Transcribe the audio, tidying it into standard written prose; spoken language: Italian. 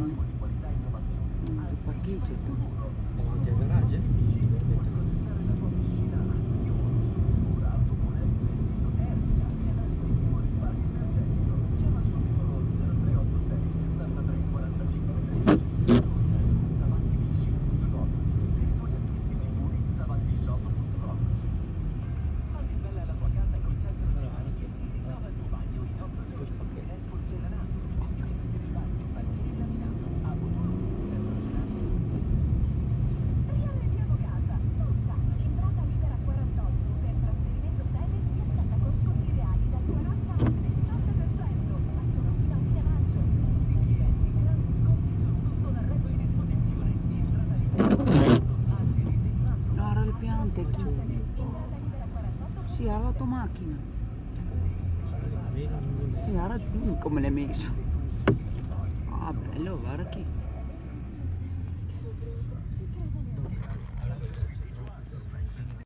Il parcheggio tu. Davanti al garage? Guarda le piante qui. Sì, ha l'automacchina. Sì, guarda come l'hai messo. Ah, bello, guarda qui.